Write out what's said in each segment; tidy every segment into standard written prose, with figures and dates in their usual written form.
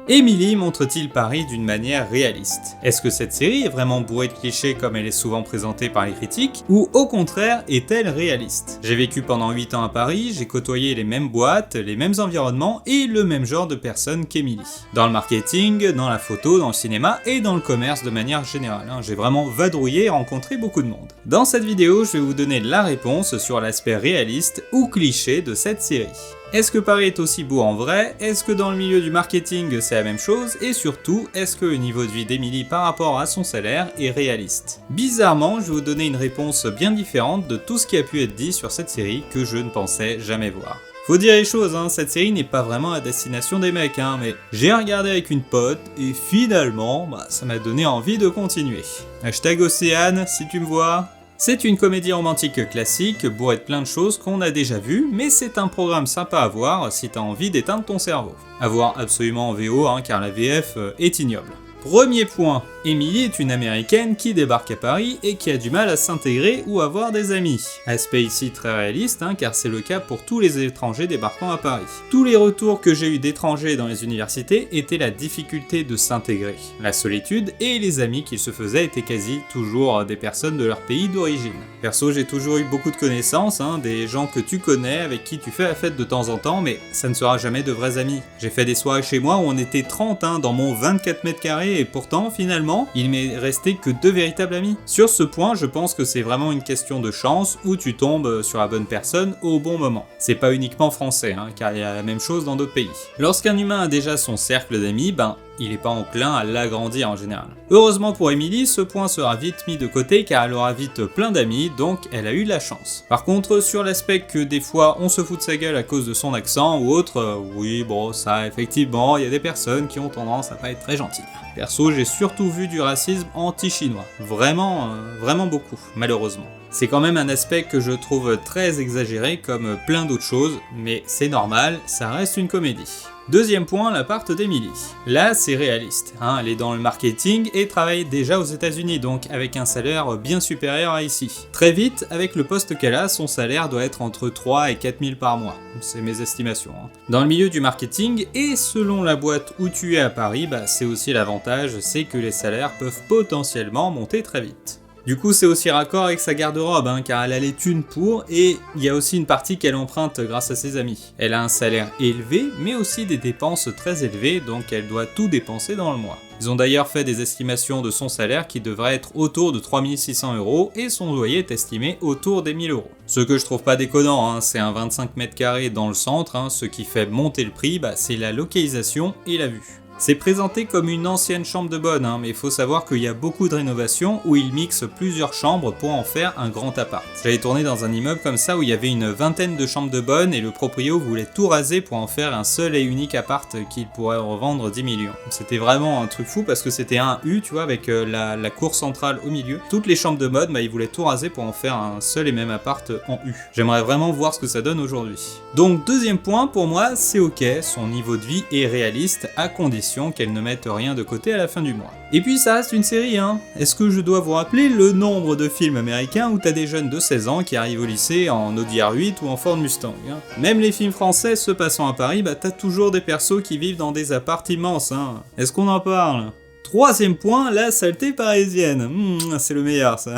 Emily montre-t-il Paris d'une manière réaliste? Est-ce que cette série est vraiment bourrée de clichés comme elle est souvent présentée par les critiques, ou au contraire est-elle réaliste? J'ai vécu pendant 8 ans à Paris, j'ai côtoyé les mêmes boîtes, les mêmes environnements et le même genre de personnes qu'Emily. Dans le marketing, dans la photo, dans le cinéma et dans le commerce de manière générale, j'ai vraiment vadrouillé et rencontré beaucoup de monde. Dans cette vidéo, je vais vous donner la réponse sur l'aspect réaliste ou cliché de cette série. Est-ce que Paris est aussi beau en vrai? Est-ce que dans le milieu du marketing c'est la même chose? Et surtout, est-ce que le niveau de vie d'Emily par rapport à son salaire est réaliste? Bizarrement, je vais vous donner une réponse bien différente de tout ce qui a pu être dit sur cette série que je ne pensais jamais voir. Faut dire les choses, cette série n'est pas vraiment à destination des mecs, mais j'ai regardé avec une pote et finalement, ça m'a donné envie de continuer. Hashtag Océane, si tu me vois. C'est une comédie romantique classique, bourrée de plein de choses qu'on a déjà vues, mais c'est un programme sympa à voir si t'as envie d'éteindre ton cerveau. À voir absolument en VO, car la VF est ignoble. Premier point, Emily est une américaine qui débarque à Paris et qui a du mal à s'intégrer ou avoir des amis. Aspect ici très réaliste, car c'est le cas pour tous les étrangers débarquant à Paris. Tous les retours que j'ai eu d'étrangers dans les universités étaient la difficulté de s'intégrer. La solitude et les amis qu'ils se faisaient étaient quasi toujours des personnes de leur pays d'origine. Perso, j'ai toujours eu beaucoup de connaissances, des gens que tu connais, avec qui tu fais la fête de temps en temps, mais ça ne sera jamais de vrais amis. J'ai fait des soirées chez moi où on était 30 dans mon 24 mètres carrés et pourtant, finalement, il m'est resté que 2 véritables amis. Sur ce point, je pense que c'est vraiment une question de chance où tu tombes sur la bonne personne au bon moment. C'est pas uniquement français, car il y a la même chose dans d'autres pays. Lorsqu'un humain a déjà son cercle d'amis, il n'est pas enclin à l'agrandir en général. Heureusement pour Emily, ce point sera vite mis de côté car elle aura vite plein d'amis, donc elle a eu de la chance. Par contre, sur l'aspect que des fois on se fout de sa gueule à cause de son accent ou autre, oui ça effectivement, il y a des personnes qui ont tendance à pas être très gentilles. Perso, j'ai surtout vu du racisme anti-chinois. Vraiment beaucoup, malheureusement. C'est quand même un aspect que je trouve très exagéré comme plein d'autres choses, mais c'est normal, ça reste une comédie. Deuxième point, l'appart d'Emily. Là, c'est réaliste. Elle est dans le marketing et travaille déjà aux États-Unis, donc avec un salaire bien supérieur à ici. Très vite, avec le poste qu'elle a, son salaire doit être entre 3 et 4 000 par mois. C'est mes estimations. Dans le milieu du marketing, et selon la boîte où tu es à Paris, c'est aussi l'avantage, c'est que les salaires peuvent potentiellement monter très vite. Du coup, c'est aussi raccord avec sa garde-robe, car elle a les thunes pour, et il y a aussi une partie qu'elle emprunte grâce à ses amis. Elle a un salaire élevé, mais aussi des dépenses très élevées, donc elle doit tout dépenser dans le mois. Ils ont d'ailleurs fait des estimations de son salaire qui devrait être autour de 3 600 €, et son loyer est estimé autour des 1 000 €. Ce que je trouve pas déconnant, c'est un 25 mètres carrés dans le centre, ce qui fait monter le prix, c'est la localisation et la vue. C'est présenté comme une ancienne chambre de bonne, mais il faut savoir qu'il y a beaucoup de rénovations où ils mixent plusieurs chambres pour en faire un grand appart. J'avais tourné dans un immeuble comme ça où il y avait une vingtaine de chambres de bonne et le proprio voulait tout raser pour en faire un seul et unique appart qu'il pourrait revendre 10 millions. C'était vraiment un truc fou parce que c'était un U, tu vois, avec la cour centrale au milieu. Toutes les chambres de mode, ils voulaient tout raser pour en faire un seul et même appart en U. J'aimerais vraiment voir ce que ça donne aujourd'hui. Donc deuxième point, pour moi, c'est ok, son niveau de vie est réaliste à condition qu'elle ne mette rien de côté à la fin du mois. Et puis ça reste une série, Est-ce que je dois vous rappeler le nombre de films américains où t'as des jeunes de 16 ans qui arrivent au lycée en Audi R8 ou en Ford Mustang, Même les films français se passant à Paris, t'as toujours des persos qui vivent dans des apparts immenses, Est-ce qu'on en parle? Troisième point, la saleté parisienne. C'est le meilleur, ça.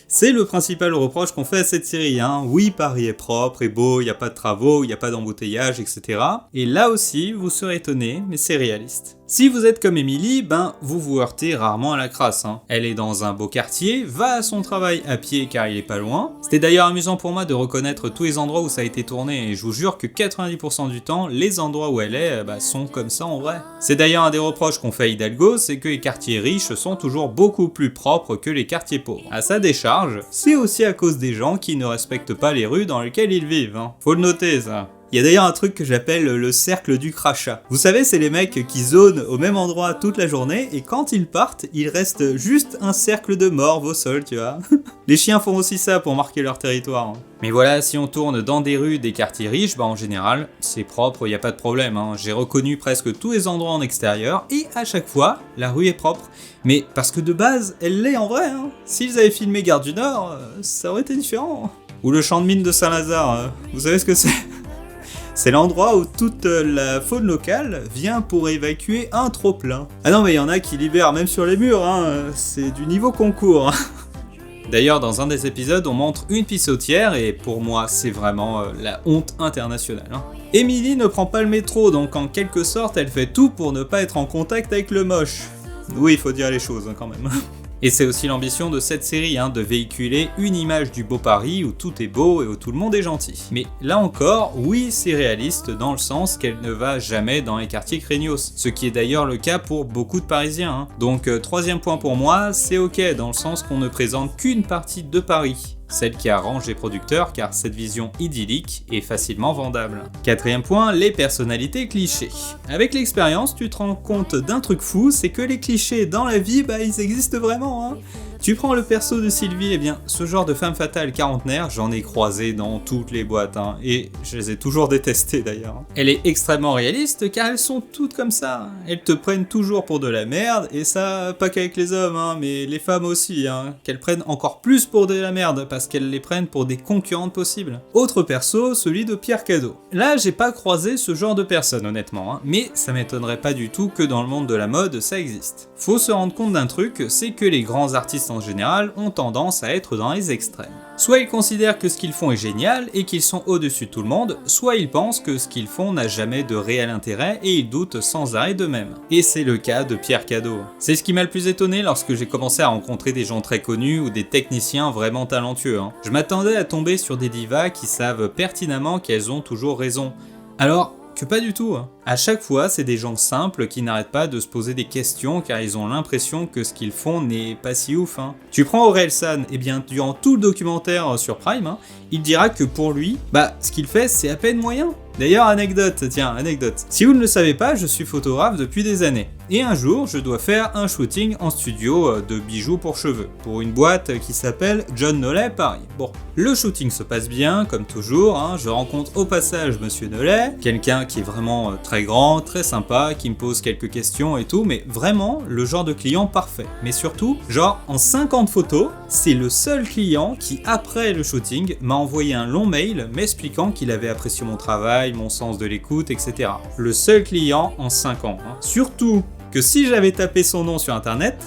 C'est le principal reproche qu'on fait à cette série, Oui, Paris est propre et beau, il n'y a pas de travaux, il n'y a pas d'embouteillage, etc. Et là aussi, vous serez étonnés, mais c'est réaliste. Si vous êtes comme Emily, vous vous heurtez rarement à la crasse. Elle est dans un beau quartier, va à son travail à pied car il est pas loin. C'était d'ailleurs amusant pour moi de reconnaître tous les endroits où ça a été tourné et je vous jure que 90% du temps, les endroits où elle est sont comme ça en vrai. C'est d'ailleurs un des reproches qu'on fait à Hidalgo, c'est que les quartiers riches sont toujours beaucoup plus propres que les quartiers pauvres. À sa décharge, c'est aussi à cause des gens qui ne respectent pas les rues dans lesquelles ils vivent. Faut le noter ça. Il y a d'ailleurs un truc que j'appelle le cercle du crachat. Vous savez, c'est les mecs qui zonent au même endroit toute la journée et quand ils partent, il reste juste un cercle de morve au sol, tu vois. Les chiens font aussi ça pour marquer leur territoire. Mais voilà, si on tourne dans des rues des quartiers riches, en général, c'est propre, il n'y a pas de problème. J'ai reconnu presque tous les endroits en extérieur et à chaque fois, la rue est propre. Mais parce que de base, elle l'est en vrai. S'ils avaient filmé Gare du Nord, ça aurait été différent. Ou le champ de mine de Saint-Lazare, vous savez ce que c'est? C'est l'endroit où toute la faune locale vient pour évacuer un trop-plein. Ah non mais il y en a qui libèrent même sur les murs, hein, c'est du niveau concours. D'ailleurs, dans un des épisodes, on montre une pissotière et pour moi, c'est vraiment la honte internationale. Hein. Emily ne prend pas le métro, donc en quelque sorte, elle fait tout pour ne pas être en contact avec le moche. Oui, il faut dire les choses hein, quand même. Et c'est aussi l'ambition de cette série, hein, de véhiculer une image du beau Paris où tout est beau et où tout le monde est gentil. Mais là encore, oui, c'est réaliste dans le sens qu'elle ne va jamais dans les quartiers craignos, ce qui est d'ailleurs le cas pour beaucoup de Parisiens. Hein. Donc troisième point pour moi, c'est ok dans le sens qu'on ne présente qu'une partie de Paris. Celle qui arrange les producteurs car cette vision idyllique est facilement vendable. Quatrième point, les personnalités clichés. Avec l'expérience, tu te rends compte d'un truc fou, c'est que les clichés dans la vie, ils existent vraiment. Hein. Tu prends le perso de Sylvie, eh bien, ce genre de femme fatale quarantenaire, j'en ai croisé dans toutes les boîtes, hein, et je les ai toujours détestées d'ailleurs. Elle est extrêmement réaliste car elles sont toutes comme ça. Elles te prennent toujours pour de la merde, et ça, pas qu'avec les hommes, hein, mais les femmes aussi, hein, qu'elles prennent encore plus pour de la merde, parce qu'elles les prennent pour des concurrentes possibles. Autre perso, celui de Pierre Cadeau. Là, j'ai pas croisé ce genre de personne, honnêtement, hein, mais ça m'étonnerait pas du tout que dans le monde de la mode, ça existe. Faut se rendre compte d'un truc, c'est que les grands artistes en général ont tendance à être dans les extrêmes. Soit ils considèrent que ce qu'ils font est génial et qu'ils sont au-dessus de tout le monde, soit ils pensent que ce qu'ils font n'a jamais de réel intérêt et ils doutent sans arrêt d'eux-mêmes. Et c'est le cas de Pierre Cadeau. C'est ce qui m'a le plus étonné lorsque j'ai commencé à rencontrer des gens très connus ou des techniciens vraiment talentueux. Hein. Je m'attendais à tomber sur des divas qui savent pertinemment qu'elles ont toujours raison. Alors que pas du tout. Hein. À chaque fois, c'est des gens simples qui n'arrêtent pas de se poser des questions car ils ont l'impression que ce qu'ils font n'est pas si ouf. Hein. Tu prends Orelsan, et bien durant tout le documentaire sur Prime, hein, il dira que pour lui, ce qu'il fait c'est à peine moyen. D'ailleurs, anecdote. Si vous ne le savez pas, je suis photographe depuis des années. Et un jour, je dois faire un shooting en studio de bijoux pour cheveux, pour une boîte qui s'appelle John Nollet Paris. Bon, le shooting se passe bien, comme toujours, hein, je rencontre au passage Monsieur Nollet, quelqu'un qui est vraiment très grand, très sympa, qui me pose quelques questions et tout, mais vraiment le genre de client parfait. Mais surtout, genre en 50 photos, c'est le seul client qui, après le shooting, m'a envoyé un long mail m'expliquant qu'il avait apprécié mon travail, mon sens de l'écoute, etc. Le seul client en 5 ans. Hein. Surtout que si j'avais tapé son nom sur internet,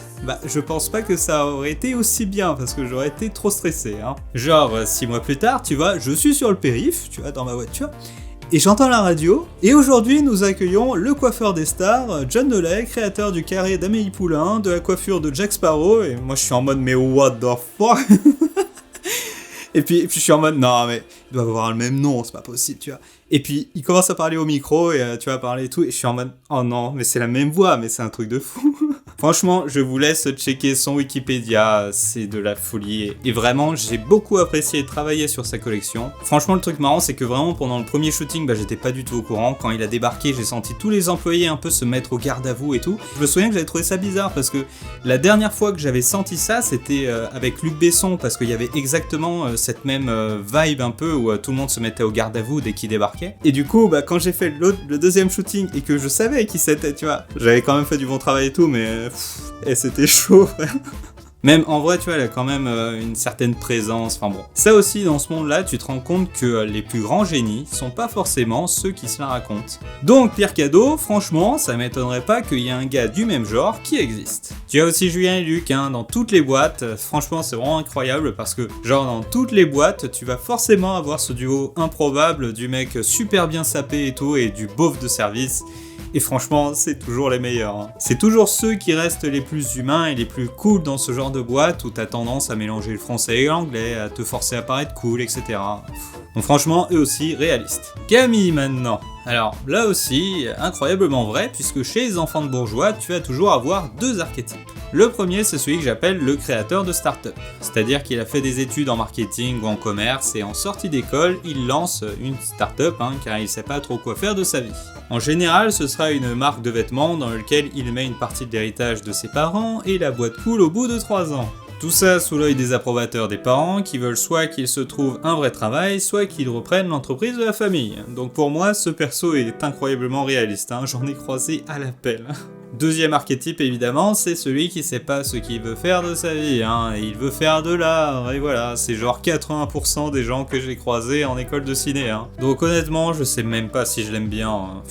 je pense pas que ça aurait été aussi bien parce que j'aurais été trop stressé. Hein. Genre 6 mois plus tard, tu vois, je suis sur le périph', tu vois, dans ma voiture, et j'entends la radio, et aujourd'hui nous accueillons le coiffeur des stars, John Nollet, créateur du carré d'Amélie Poulain, de la coiffure de Jack Sparrow, et moi je suis en mode mais what the fuck. Et puis je suis en mode, non mais, il doit avoir le même nom, c'est pas possible, tu vois. Et puis il commence à parler au micro, et tu vas parler et tout, et je suis en mode, oh non, mais c'est la même voix, mais c'est un truc de fou. Franchement, je vous laisse checker son Wikipédia, c'est de la folie. Et vraiment, j'ai beaucoup apprécié travailler sur sa collection. Franchement, le truc marrant, c'est que vraiment, pendant le premier shooting, j'étais pas du tout au courant. Quand il a débarqué, j'ai senti tous les employés un peu se mettre au garde à vous et tout. Je me souviens que j'avais trouvé ça bizarre, parce que la dernière fois que j'avais senti ça, c'était avec Luc Besson, parce qu'il y avait exactement cette même vibe un peu, où tout le monde se mettait au garde à vous dès qu'il débarquait. Et du coup, quand j'ai fait le deuxième shooting, et que je savais qui c'était, tu vois, j'avais quand même fait du bon travail et tout, mais... et c'était chaud, frère. Même en vrai, tu vois, elle a quand même une certaine présence, enfin bon. Ça aussi, dans ce monde-là, tu te rends compte que les plus grands génies sont pas forcément ceux qui se la racontent. Donc, Pierre Cadeau, franchement, ça m'étonnerait pas qu'il y ait un gars du même genre qui existe. Tu as aussi Julien et Luc, hein, dans toutes les boîtes, franchement, c'est vraiment incroyable parce que, genre, dans toutes les boîtes, tu vas forcément avoir ce duo improbable du mec super bien sapé et tout, et du beauf de service. Et franchement, c'est toujours les meilleurs. Hein. C'est toujours ceux qui restent les plus humains et les plus cool dans ce genre de boîte où t'as tendance à mélanger le français et l'anglais, à te forcer à paraître cool, etc. Donc franchement, eux aussi, réalistes. Camille maintenant. Alors là aussi, incroyablement vrai, puisque chez les enfants de bourgeois, tu vas toujours avoir deux archétypes. Le premier, c'est celui que j'appelle le créateur de start-up. C'est-à-dire qu'il a fait des études en marketing ou en commerce et en sortie d'école, il lance une start-up car il sait pas trop quoi faire de sa vie. En général, ce sera une marque de vêtements dans laquelle il met une partie de l'héritage de ses parents et la boîte coule au bout de 3 ans. Tout ça sous l'œil des approbateurs des parents qui veulent soit qu'il se trouve un vrai travail, soit qu'il reprenne l'entreprise de la famille. Donc pour moi, ce perso est incroyablement réaliste, j'en ai croisé à l'appel. Deuxième archétype évidemment, c'est celui qui sait pas ce qu'il veut faire de sa vie, hein. Il veut faire de l'art, et voilà, c'est genre 80% des gens que j'ai croisés en école de ciné, hein. Donc honnêtement, je sais même pas si je l'aime bien, hein.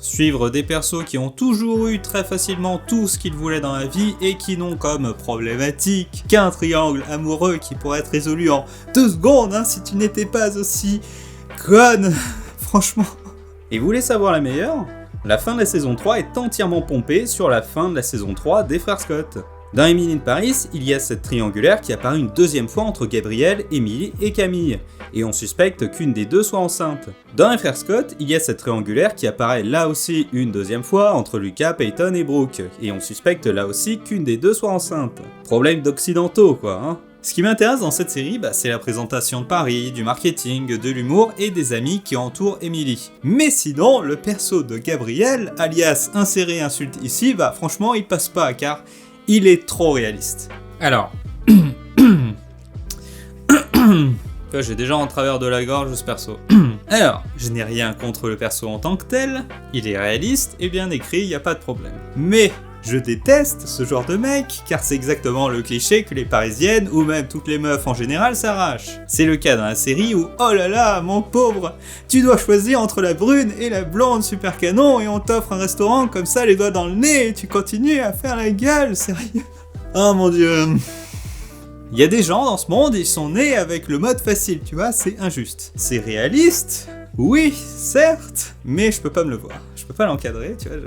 Suivre des persos qui ont toujours eu très facilement tout ce qu'ils voulaient dans la vie et qui n'ont comme problématique qu'un triangle amoureux qui pourrait être résolu en 2 secondes, hein, si tu n'étais pas aussi conne, franchement. Et vous voulez savoir la meilleure ? La fin de la saison 3 est entièrement pompée sur la fin de la saison 3 des frères Scott. Dans Emily in Paris, il y a cette triangulaire qui apparaît une deuxième fois entre Gabrielle, Emily et Camille, et on suspecte qu'une des deux soit enceinte. Dans les frères Scott, il y a cette triangulaire qui apparaît là aussi une deuxième fois entre Lucas, Peyton et Brooke, et on suspecte là aussi qu'une des deux soit enceinte. Problème d'occidentaux quoi, hein. Ce qui m'intéresse dans cette série, c'est la présentation de Paris, du marketing, de l'humour et des amis qui entourent Emily. Mais sinon, le perso de Gabriel, alias insérer insulte ici, franchement il passe pas car il est trop réaliste. Alors, j'ai déjà en travers de la gorge ce perso. Alors, je n'ai rien contre le perso en tant que tel, il est réaliste et bien écrit, y a pas de problème. Mais je déteste ce genre de mec, car c'est exactement le cliché que les parisiennes, ou même toutes les meufs en général, s'arrachent. C'est le cas dans la série où, oh là là, mon pauvre, tu dois choisir entre la brune et la blonde super canon, et on t'offre un restaurant comme ça, les doigts dans le nez, et tu continues à faire la gueule, sérieux. Oh mon dieu. Il y a des gens dans ce monde, ils sont nés avec le mode facile, tu vois, c'est injuste. C'est réaliste, oui, certes, mais je peux pas me le voir. Je peux pas l'encadrer, tu vois,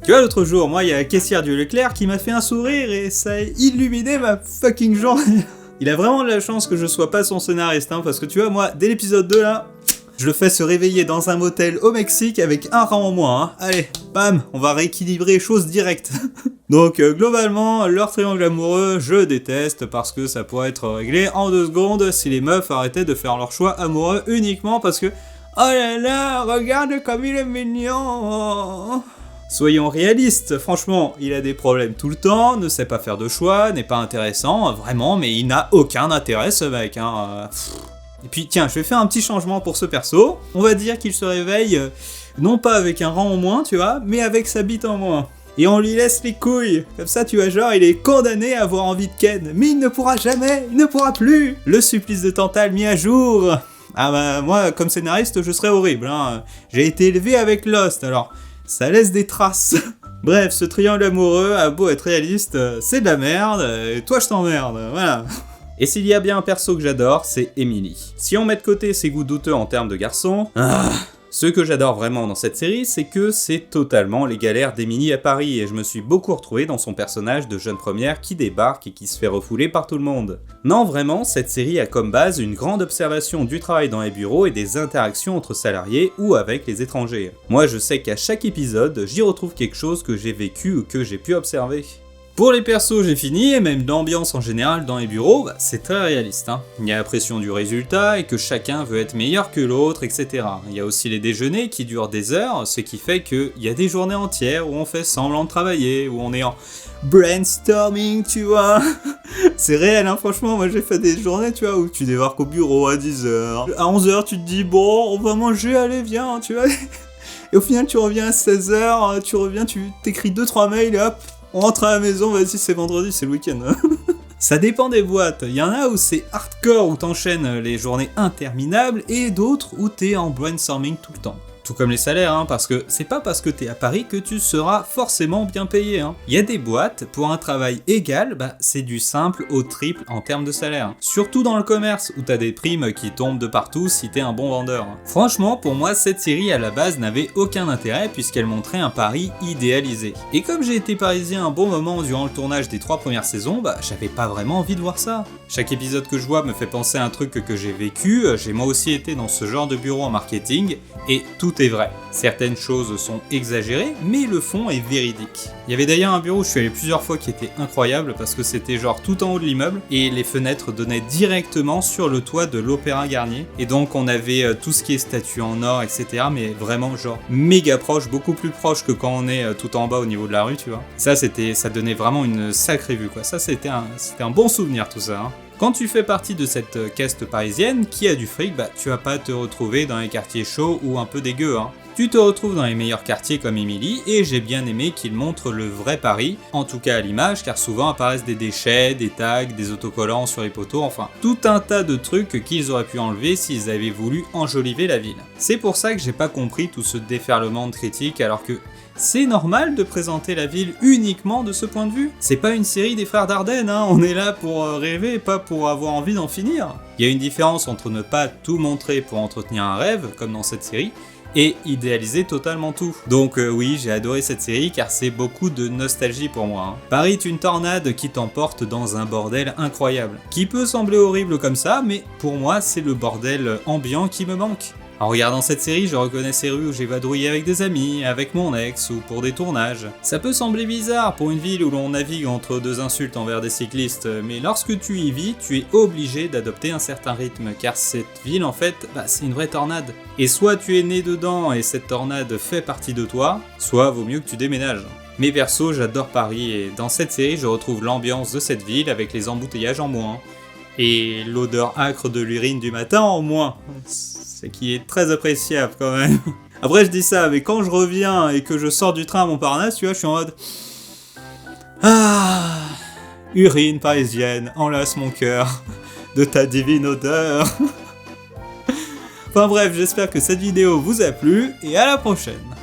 Tu vois, l'autre jour, moi, il y a la caissière du Leclerc qui m'a fait un sourire et ça a illuminé ma fucking journée. Il a vraiment de la chance que je sois pas son scénariste, hein, parce que tu vois, moi, dès l'épisode 2, là, je le fais se réveiller dans un motel au Mexique avec un rang en moins, hein. Allez, bam, on va rééquilibrer les choses direct. Donc, globalement, leur triangle amoureux, je déteste parce que ça pourrait être réglé en 2 secondes si les meufs arrêtaient de faire leur choix amoureux uniquement parce que oh là là, regarde comme il est mignon. Soyons réalistes, franchement, il a des problèmes tout le temps, ne sait pas faire de choix, n'est pas intéressant, vraiment, mais il n'a aucun intérêt ce mec, hein. Et puis tiens, je vais faire un petit changement pour ce perso. On va dire qu'il se réveille, non pas avec un rang en moins, tu vois, mais avec sa bite en moins. Et on lui laisse les couilles. Comme ça, tu vois, genre, il est condamné à avoir envie de Ken. Mais il ne pourra jamais, il ne pourra plus. Le supplice de Tantale mis à jour. Ah moi, comme scénariste, je serais horrible, hein. J'ai été élevé avec Lost, alors ça laisse des traces. Bref, ce triangle amoureux a beau être réaliste, c'est de la merde, et toi je t'emmerde, voilà. Et s'il y a bien un perso que j'adore, c'est Emily. Si on met de côté ses goûts douteux en termes de garçon, ce que j'adore vraiment dans cette série, c'est que c'est totalement les galères d'Emily à Paris, et je me suis beaucoup retrouvé dans son personnage de jeune première qui débarque et qui se fait refouler par tout le monde. Non, vraiment, cette série a comme base une grande observation du travail dans les bureaux et des interactions entre salariés ou avec les étrangers. Moi, je sais qu'à chaque épisode, j'y retrouve quelque chose que j'ai vécu ou que j'ai pu observer. Pour les persos, j'ai fini, et même l'ambiance en général dans les bureaux, c'est très réaliste, hein. Il y a la pression du résultat, et que chacun veut être meilleur que l'autre, etc. Il y a aussi les déjeuners qui durent des heures, ce qui fait qu'il y a des journées entières où on fait semblant de travailler, où on est en brainstorming, tu vois. C'est réel, hein, franchement, moi j'ai fait des journées, tu vois, où tu débarques au bureau à 10h. À 11h, tu te dis, bon, on va manger, allez, viens, tu vois. Et au final, tu reviens à 16h, tu reviens, tu t'écris 2-3 mails, et hop, on rentre à la maison, vas-y, c'est vendredi, c'est le week-end. Ça dépend des boîtes. Il y en a où c'est hardcore, où t'enchaînes les journées interminables, et d'autres où t'es en brainstorming tout le temps. Tout comme les salaires, hein, parce que c'est pas parce que t'es à Paris que tu seras forcément bien payé, hein. Il y a des boîtes, pour un travail égal, c'est du simple au triple en termes de salaire. Surtout dans le commerce, où t'as des primes qui tombent de partout si t'es un bon vendeur. Franchement, pour moi, cette série à la base n'avait aucun intérêt puisqu'elle montrait un Paris idéalisé. Et comme j'ai été parisien un bon moment durant le tournage des 3 premières saisons, j'avais pas vraiment envie de voir ça. Chaque épisode que je vois me fait penser à un truc que j'ai vécu, j'ai moi aussi été dans ce genre de bureau en marketing, et tout est vrai. Certaines choses sont exagérées, mais le fond est véridique. Il y avait d'ailleurs un bureau où je suis allé plusieurs fois qui était incroyable parce que c'était genre tout en haut de l'immeuble et les fenêtres donnaient directement sur le toit de l'Opéra Garnier. Et donc on avait tout ce qui est statues en or, etc. Mais vraiment genre méga proche, beaucoup plus proche que quand on est tout en bas au niveau de la rue, tu vois. Ça donnait vraiment une sacrée vue, quoi. Ça c'était un bon souvenir tout ça, hein. Quand tu fais partie de cette caste parisienne qui a du fric, tu vas pas te retrouver dans les quartiers chauds ou un peu dégueux, hein. Tu te retrouves dans les meilleurs quartiers comme Émilie, et j'ai bien aimé qu'ils montrent le vrai Paris, en tout cas à l'image, car souvent apparaissent des déchets, des tags, des autocollants sur les poteaux, enfin tout un tas de trucs qu'ils auraient pu enlever s'ils avaient voulu enjoliver la ville. C'est pour ça que j'ai pas compris tout ce déferlement de critiques alors que c'est normal de présenter la ville uniquement de ce point de vue. C'est pas une série des frères Dardenne, hein, on est là pour rêver, pas pour avoir envie d'en finir. Il y a une différence entre ne pas tout montrer pour entretenir un rêve, comme dans cette série, et idéaliser totalement tout. Donc oui, j'ai adoré cette série car c'est beaucoup de nostalgie pour moi. Paris est une tornade qui t'emporte dans un bordel incroyable, qui peut sembler horrible comme ça, mais pour moi c'est le bordel ambiant qui me manque. En regardant cette série, je reconnais ces rues où j'ai vadrouillé avec des amis, avec mon ex ou pour des tournages. Ça peut sembler bizarre pour une ville où l'on navigue entre deux insultes envers des cyclistes, mais lorsque tu y vis, tu es obligé d'adopter un certain rythme, car cette ville en fait, c'est une vraie tornade. Et soit tu es né dedans et cette tornade fait partie de toi, soit vaut mieux que tu déménages. Mais perso, j'adore Paris et dans cette série, je retrouve l'ambiance de cette ville avec les embouteillages en moins. Et l'odeur âcre de l'urine du matin en moins. Ce qui est très appréciable quand même. Après je dis ça, mais quand je reviens et que je sors du train à Montparnasse, tu vois, je suis en mode... Ah, urine parisienne, enlace mon cœur de ta divine odeur. Enfin bref, j'espère que cette vidéo vous a plu et à la prochaine.